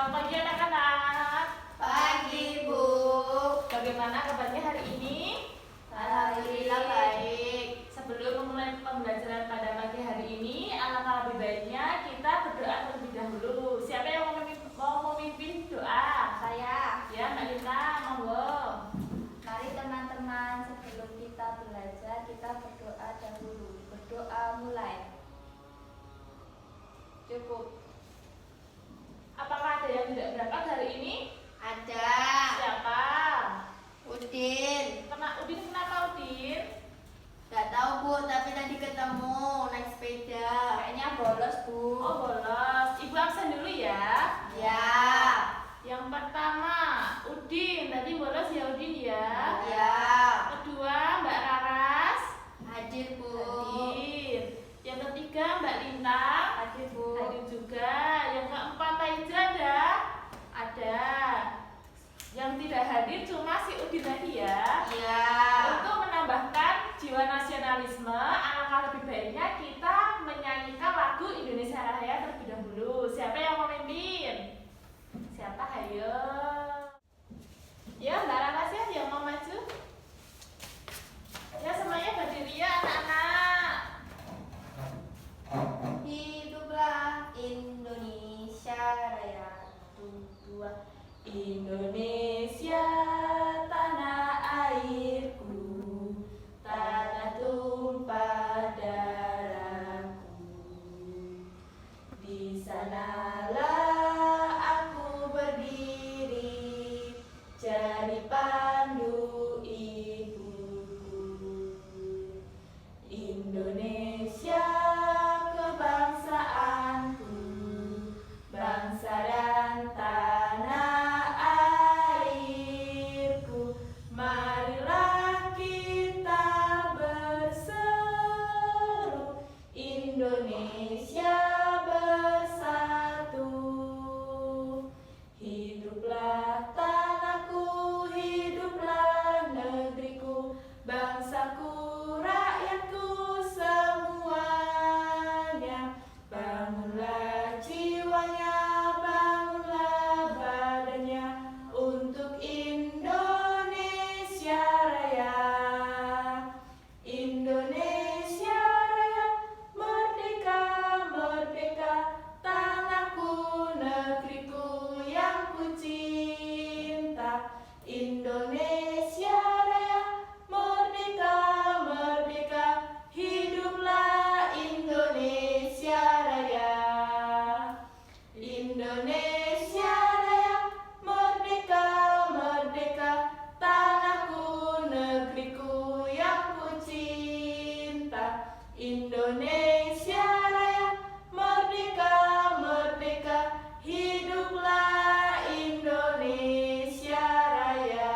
Selamat pagi anak-anak. Pagi, Bu. Bagaimana kabarnya hari ini? Alhamdulillah baik. Sebelum memulai pembelajaran pada pagi hari ini, alangkah lebih baiknya kita berdoa terlebih dahulu. Siapa yang mau memimpin doa? Saya. Ya, Mbak Lina, monggo. Mari teman-teman, sebelum kita belajar, kita berdoa dahulu. Berdoa mulai. Cukup. Apakah ada yang tidak berangkat hari ini? Ada. Siapa? Udin. Udin, kenapa Udin? Gak tahu, Bu, tapi tadi ketemu naik sepeda. Kayaknya bolos, Bu. Oh, bolos. Ibu absen dulu ya. Ya. Yang pertama, Udin. Tadi bolos ya Udin ya. Ya. Kedua, Mbak Raras. Hadir, Bu. Hadir. Yang ketiga, Mbak Linta. Hadir, Bu. Hadir juga. Yang keempat, Taija ada. Yang tidak hadir cuma si Udin tadi ya. Iya. Untuk menambahkan jiwa nasionalisme, alangkah lebih baiknya kita menyanyikan lagu Indonesia Raya terlebih dahulu. Siapa yang mau memimpin? Siapa? Hayo. Ya, Mbak Raras ya yang mau maju. Ya, semuanya berdiri ya anak-anak. Hiduplah Indonesia Raya. Dua. Indonesia tanah airku, tanah tumpah darahku. Di sanalah aku berdiri, jadi pandu ibuku. Indonesia kebangsaanku, bangsa dan tanah airku. Marilah kita berseru, Indonesia bersatu. Hiduplah tanahku, hiduplah negeriku, bangsaku, rakyatku semuanya. Bangunlah jiwanya, bangunlah badannya untuk Indonesia Raya. Indonesia Raya, merdeka, merdeka, tanahku, negeriku yang ku cinta. Indonesia Raya, merdeka, merdeka, hiduplah Indonesia Raya. Indonesia Raya, merdeka, merdeka, tanahku, negeriku yang ku cinta. Indonesia Raya, merdeka, merdeka, hiduplah Indonesia Raya.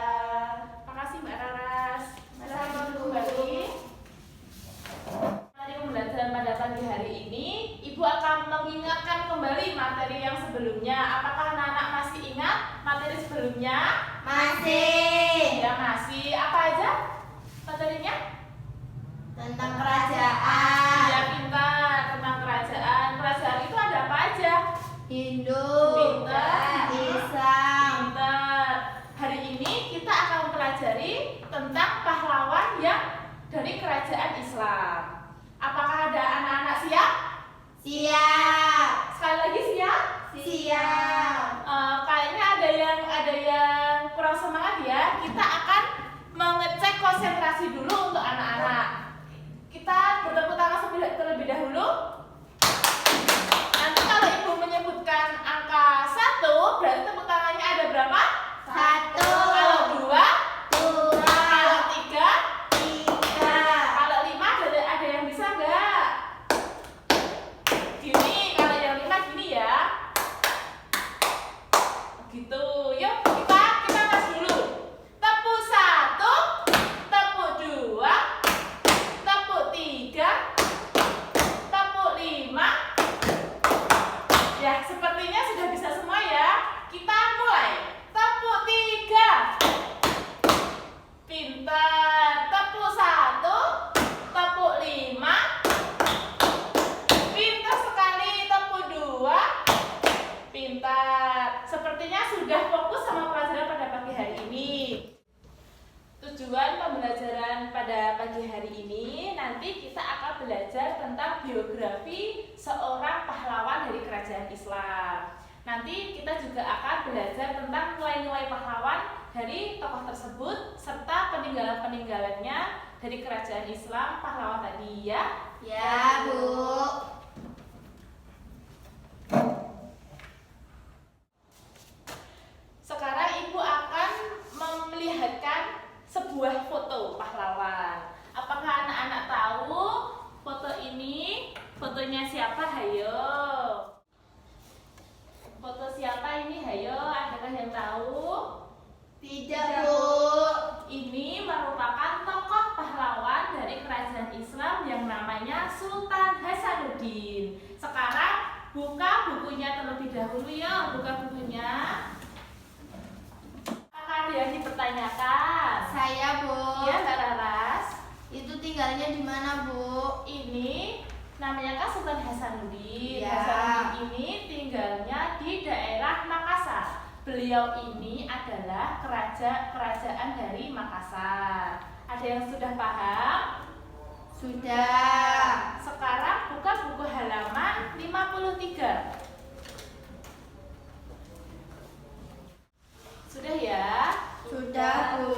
Makasih Mbak Raras. Mari kembali. Mari pembelajaran pada pagi hari ini, Ibu akan mengingatkan kembali materi yang sebelumnya. Apakah anak-anak masih ingat materi sebelumnya? Masih. Ya, masih. Apa aja materinya? Tentang kerajaan. Ya, pintar. Tentang kerajaan. Kerajaan itu ada apa aja? Hindu. Pintar. Islam. Pintar. Hari ini kita akan mempelajari tentang pahlawan yang dari kerajaan Islam. Apakah ada anak-anak siap? Siap. Sekali lagi siap? Siap. Kayaknya ada yang kurang semangat ya. Kita akan mengecek konsentrasi dulu untuk anak-anak. Kita bertepuk tangan terlebih dahulu. Nanti kalau Ibu menyebutkan angka 1, berarti tepuk tangannya ada berapa? 1. Kalau 2, 2. kalau 3, 3. kalau 5 ada yang bisa nggak? Gini, kalau yang 5 gini ya. Gitu. Yuk, kita tes dulu. Tepuk 1, tepuk 2, pembelajaran pada pagi hari ini nanti kita akan belajar tentang biografi seorang pahlawan dari kerajaan Islam. Nanti kita juga akan belajar tentang nilai-nilai pahlawan dari tokoh tersebut serta peninggalan-peninggalannya dari kerajaan Islam pahlawan tadi ya. Ya, Bu. Sekarang Ibu akan memperlihatkan sebuah foto pahlawan. Apakah anak-anak tahu foto ini? Fotonya siapa? Hayo. Foto siapa ini? Hayo, adakah yang tahu? Tidak, Bu. Ini merupakan tokoh pahlawan dari kerajaan Islam yang namanya Sultan Hasanuddin. Sekarang buka bukunya terlebih dahulu ya, buka bukunya. Apakah ada yang dipertanyakan? Saya, Bu. Iya, Mbak Laras. Itu tinggalnya di mana, Bu? Ini namanya kan Sultan Hasanuddin. Ya. Hasanuddin ini tinggalnya di daerah Makassar. Beliau ini adalah kerajaan dari Makassar. Ada yang sudah paham? Sudah. Sekarang buka buku halaman 53. Sudah ya? Sudah, Bu.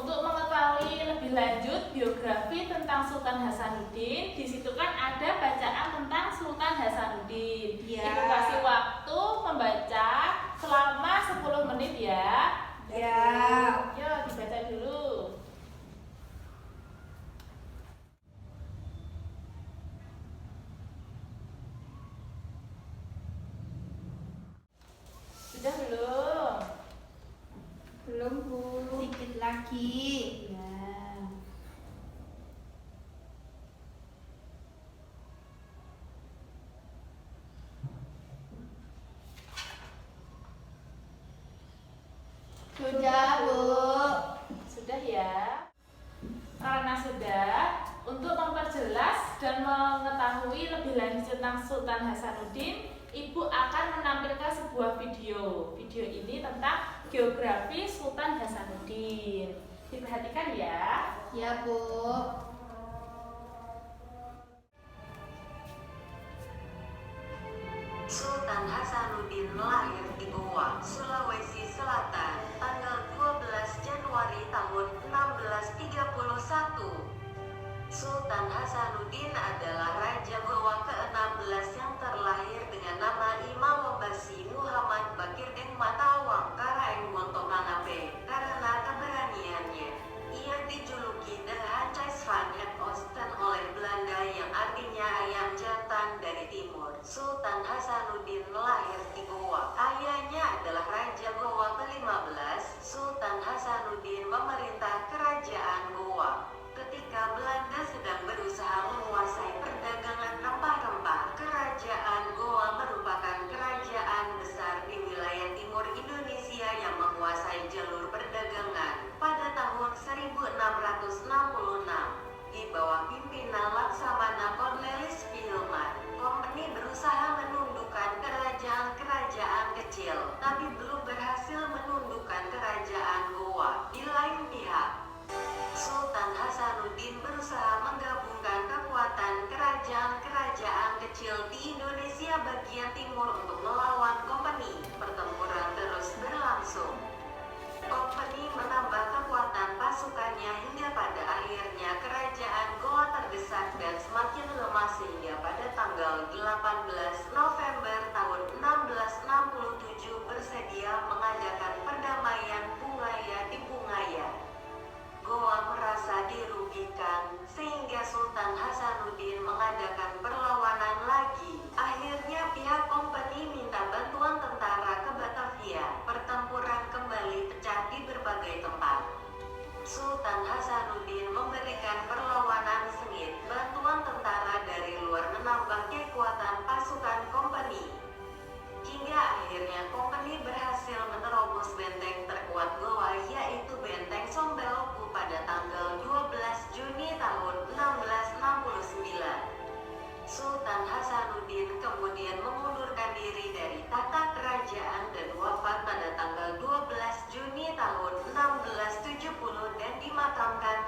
Untuk mengetahui lebih lanjut biografi tentang Sultan Hasanuddin, di situ kan ada bacaan tentang Sultan Hasanuddin. Ya. Ibu kasih waktu membaca selama 10 menit ya. Ya. Yuk dibaca dulu. Sudah belum? Belum, Bu. Dikit lagi. Ya. Sudah, Bu. Sudah ya. Karena sudah, untuk memperjelas dan mengetahui lebih lanjut tentang Sultan Hasanuddin, Ibu akan menampilkan sebuah video. Video ini tentang geografi Sultan Hasanuddin. Diperhatikan ya. Ya, Bu. Sultan Hasanuddin lahir di Goa, Sulawesi Selatan, tanggal 12 Januari tahun 1631. Sultan Hasanuddin adalah Raja Goa ke-16 yang terlahir dengan nama Imam Wambasi Muhammad Bakir Deng Matawang Karaeng Wontomanabe. Karena keberaniannya, ia dijuluki The Hancais van het Oosten oleh Belanda yang artinya ayam jantan dari timur. Sultan Hasanuddin lahir di Goa. Ayahnya adalah Raja Goa ke-15. Sultan Hasanuddin memerintah kerajaan Goa ketika Belanda sedang berusaha menguasai perdagangan rempah-rempah. Kerajaan Goa merupakan kerajaan besar di wilayah timur Indonesia yang menguasai jalur perdagangan. Pada tahun 1666, di bawah pimpinan Laksamana Cornelis Pilman, Kompeni berusaha menundukkan kerajaan-kerajaan kecil, tapi belum berhasil menundukkan kerajaan Goa. Di lain pihak, Sultan Hasanuddin berusaha menggabungkan kekuatan kerajaan-kerajaan kecil di Indonesia bagian timur untuk melawan Kompeni. Pertempuran terus berlangsung. Kompeni menambah kekuatan pasukannya hingga pada akhirnya kerajaan Goa terdesak dan semakin lemah sehingga pada tanggal 18 November tahun 1667 bersedia mengadakan perdamaian Bungaya di Bungaya. Goa merasa dirugikan, sehingga Sultan Hasanuddin mengadakan perlawanan lagi. Akhirnya pihak Kompeni minta bantuan tentara ke Batavia. Pertempuran kembali pecah di berbagai tempat. Sultan Hasanuddin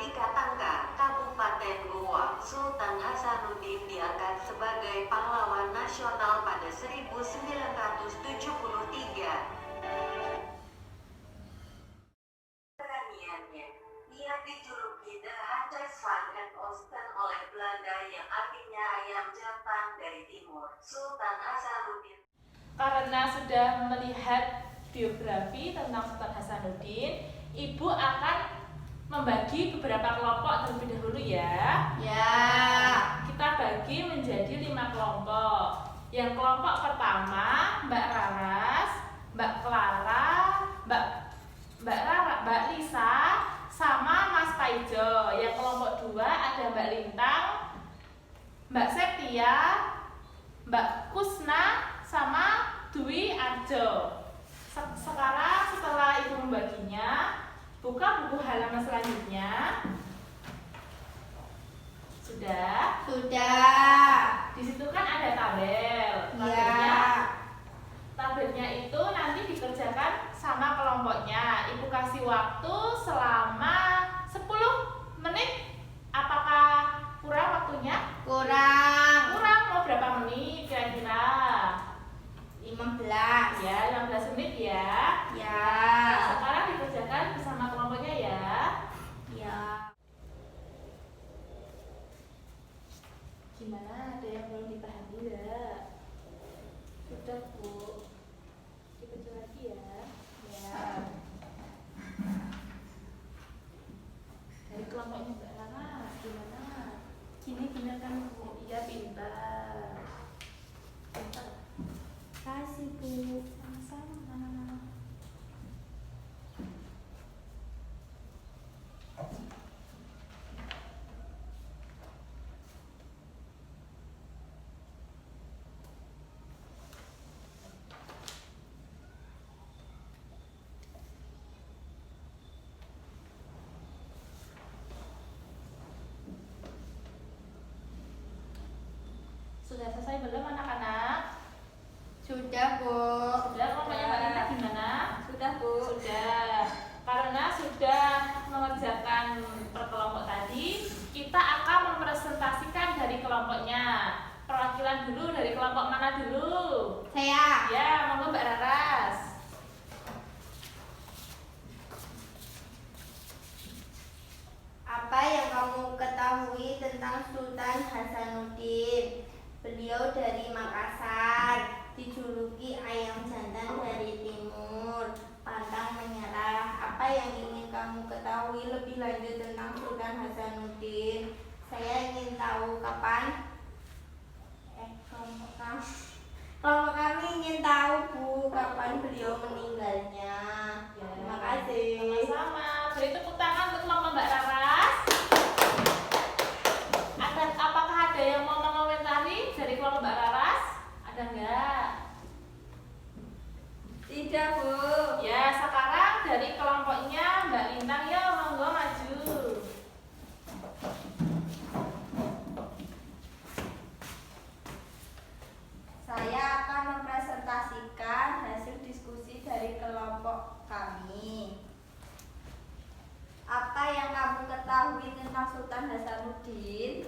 di Katangka, Kabupaten Goa, Sultan Hasanuddin diangkat sebagai pahlawan nasional pada 1973. Keberaniannya, ia dijuluki The Hatjes van het Oosten oleh Belanda yang artinya ayam jantan dari timur. Sultan Hasanuddin. Karena sudah melihat biografi tentang Sultan Hasanuddin, Ibu akan membagi beberapa kelompok terlebih dahulu ya. Ya. Kita bagi menjadi 5 kelompok. Yang kelompok pertama Mbak Raras, Mbak Clara, Mbak Lisa, sama Mas Taijo. Yang kelompok 2 ada Mbak Lintang, Mbak Septia, Mbak Kusna, sama Dwi Arjo. Sekarang setelah Ibu membaginya, buka buku halaman selanjutnya. Sudah? Sudah. Di situ kan ada tabel. Tabelnya itu nanti dikerjakan sama kelompoknya. Ibu kasih waktu selama 10 menit. Apakah kurang waktunya? Kurang. Kurang, mau berapa menit kira-kira? 15. Ya, 15 menit ya. Ya. Sekarang dikerjakan bersama kelompoknya ya. Ya. Gimana? Ada yang belum dipahami nggak? Sudah Bu. Dibaca lagi ya. Ya. Dari kelompoknya Mbak Rana, gimana? Gini bener kan Bu? Iya pintar. Pintar. Kasih Bu. Sama-sama. Sudah selesai belum anak-anak? Sudah Bu. Sudah, kelompoknya Mbak Lina gimana? Sudah Bu. Sudah. Karena sudah mengerjakan per kelompok tadi, kita akan mempresentasikan dari kelompoknya. Perwakilan dulu dari kelompok mana dulu? Saya. Ya, monggo Mbak Raras. Apa yang kamu ketahui tentang Sultan Hasanuddin? Beliau dari Makassar, dijuluki ayam jantan dari timur, pantang menyerah. Apa yang ingin kamu ketahui lebih lanjut tentang Sultan Hasanuddin? Saya ingin tahu kapan kelompok kami ingin tahu Bu, kapan beliau meninggalnya. Ya, Terima kasih. Sama-sama. Beri tepuk tangan untuk kelompok Mbak Raras. Apakah ada yang mau mengomentari dari kelompok Mbak Raras? Ada enggak? Tidak Bu. Ya, sekarang dari kelompoknya Mbak Lintang ya, monggo maju. Saya akan mempresentasikan hasil diskusi dari kelompok kami. Apa yang kamu ketahui tentang Sultan Hasanuddin?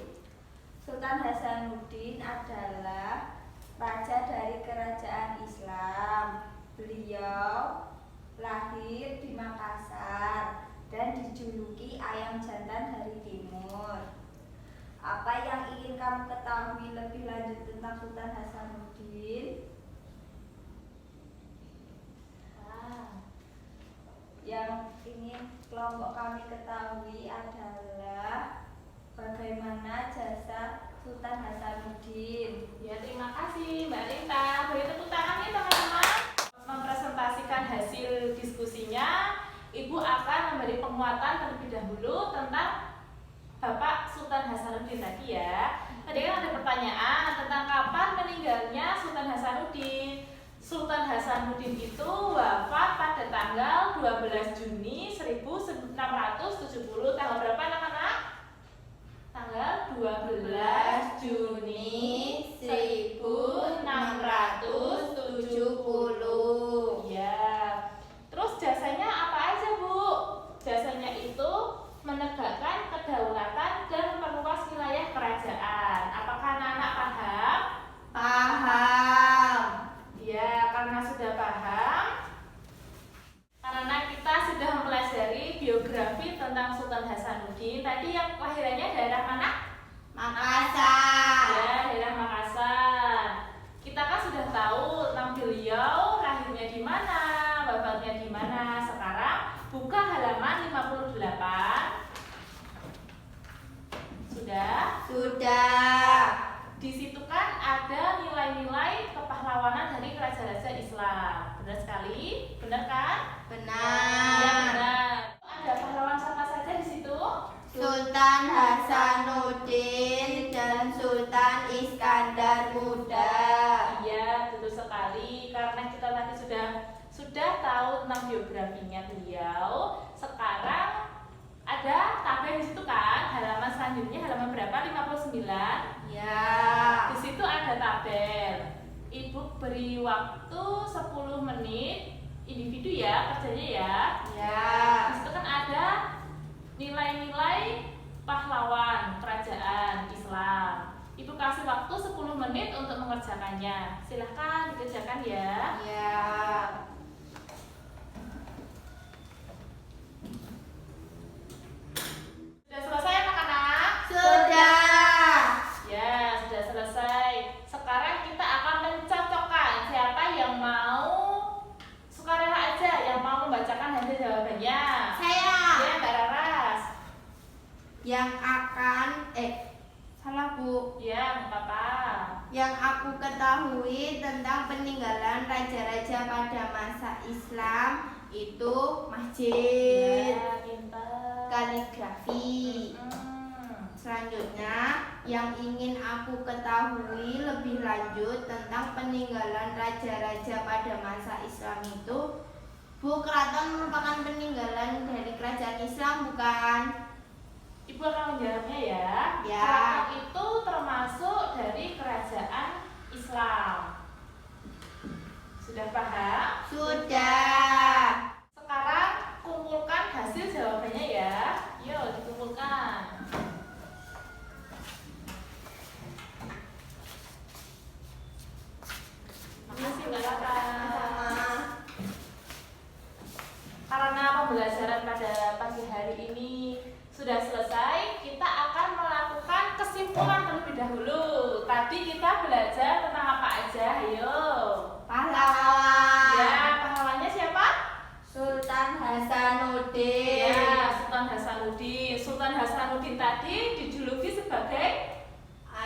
Sultan Hasanuddin adalah raja dari kerajaan Islam. Beliau lahir di Makassar dan dijuluki ayam jantan dari timur. Apa yang ingin kamu ketahui lebih lanjut tentang Sultan Hasanuddin? Yang ingin kelompok kami ketahui adalah bagaimana jasa Sultan Hasanuddin. Ya, terima kasih Mbak Lintang. Beri tepuk tangan ya teman-teman. Mempresentasikan hasil diskusinya, Ibu akan memberi penguatan terlebih dahulu tentang Bapak Sultan Hasanuddin tadi ya. Tadi kan ada pertanyaan tentang kapan meninggalnya Sultan Hasanuddin. Sultan Hasanuddin itu wafat pada tanggal 12 Juni 1670. Tanggal berapa anak-anak? Tanggal 12 Juni 1670. Ya. Terus jasanya apa aja Bu? Jasanya itu menegakkan yang kelahirannya daerah mana? Makassar. Ya, daerah Makassar. Kita kan sudah tahu tentang beliau lahirnya di mana, wafatnya di mana. Sekarang buka halaman 58. Sudah? Sudah. Di situ kan ada nilai-nilai kepahlawanan dari raja-raja Islam. Benar sekali? Benar kan? Ya, Benar. benar. Ada pahlawan siapa saja di situ? Sultan Hasanuddin dan Sultan Iskandar Muda. Iya, betul sekali. Karena kita tadi sudah tahu tentang biografinya beliau. Sekarang ada tabel di situ kan? Halaman selanjutnya halaman berapa? 59. Ya. Di situ ada tabel. Ibu beri waktu 10 menit individu ya kerjanya ya. Ya. Di situ kan ada nilai-nilai pahlawan kerajaan Islam. Ibu kasih waktu 10 menit untuk mengerjakannya. Silahkan dikerjakan ya. Ya. Sudah selesai anak-anak? Sudah. Ya, sudah selesai. Sekarang kita akan mencocokkan siapa yang mau sukarela aja yang mau membacakan hasil jawabannya. Saya Ya, Mbak Raras. yang akan salah Bu. Ya, nggak apa-apa. Yang aku ketahui tentang peninggalan raja-raja pada masa Islam itu masjid, Ya, pintar. kaligrafi. Selanjutnya, yang ingin aku ketahui lebih lanjut tentang peninggalan raja-raja pada masa Islam itu, Bu, keraton merupakan peninggalan dari kerajaan Islam, bukan? Ibu akan menjawabnya ya. Ya. Keraton itu termasuk dari kerajaan Islam. Sudah paham? Sudah. Sekarang kumpulkan hasil jawabannya ya. Yuk, dikumpulkan. Makasih Mbak Rara. Sama. Karena pembelajaran pada pagi hari ini sudah selesai, kita akan melakukan kesimpulan terlebih dahulu. Tadi kita belajar tentang apa aja? Ayo. Pahlawan. Ya, pahlawannya siapa? Sultan Hasanuddin. Ya, Sultan Hasanuddin. Sultan Hasanuddin tadi dijuluki sebagai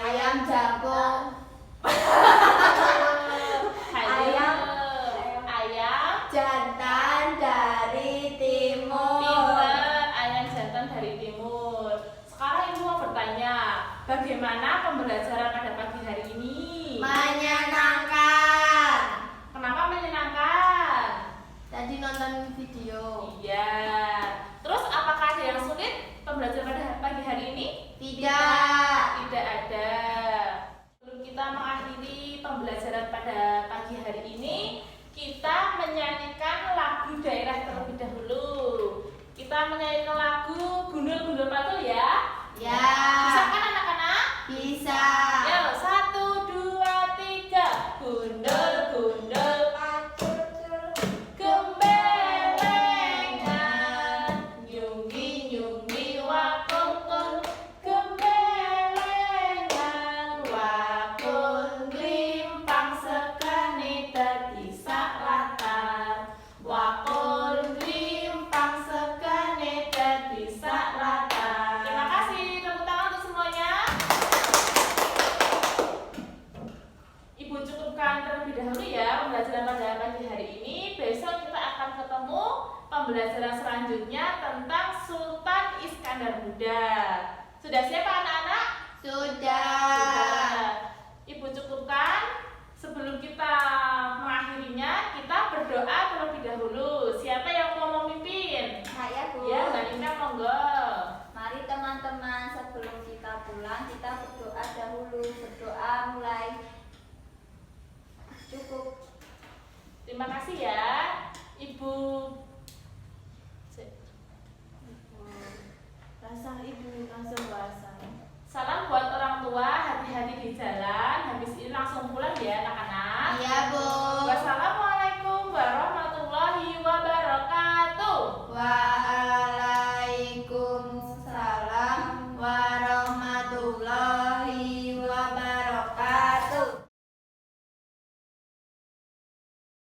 Ayam jago. ayam Jantan dari timur. pinter, ayam jantan dari timur. Sekarang ibu mau bertanya, bagaimana pembelajaran pada pagi hari ini? Menyenangkan. Kenapa menyenangkan? Tadi nonton video. Iya. Terus apakah ada yang sulit pembelajaran pada pagi hari ini? Tidak. Tidak ada. Sebelum kita mengakhiri pembelajaran pada pagi hari ini, kita menyanyikan lagu daerah terlebih dahulu. Kita menyanyikan lagu Gundul-Gundul Patul ya. Ya. Bisa kan anak-anak? Bisa. Yuk, 1, 2, 3. Gundul-Gundul gembelengan, nyunggi-nyunggi wakungkul, gembelengan wakung glimpang sekani dadi sak latar, wakung glimpang sekani dadi sak latar. Terima kasih, tepuk tangan untuk semuanya. Ibu cukupkan terlebih dahulu ya pembelajaran pada pagi hari ini. Besok kita akan ketemu pembelajaran selanjutnya tentang Sultan Iskandar Muda. Sudah siap anak-anak? Sudah. Ibu cukupkan. Sebelum kita mengakhirinya, kita berdoa terlebih dahulu. Siapa yang mau memimpin? Saya Bu. Ya, Mbak Nina monggo. Mari teman-teman, sebelum kita pulang kita berdoa dahulu. Berdoa mulai. Cukup. Terima kasih ya, Ibu. Rasa ibu langsung basah. Salam buat orang tua, hati-hati di jalan. Habis ini langsung pulang ya anak-anak. Iya Bu.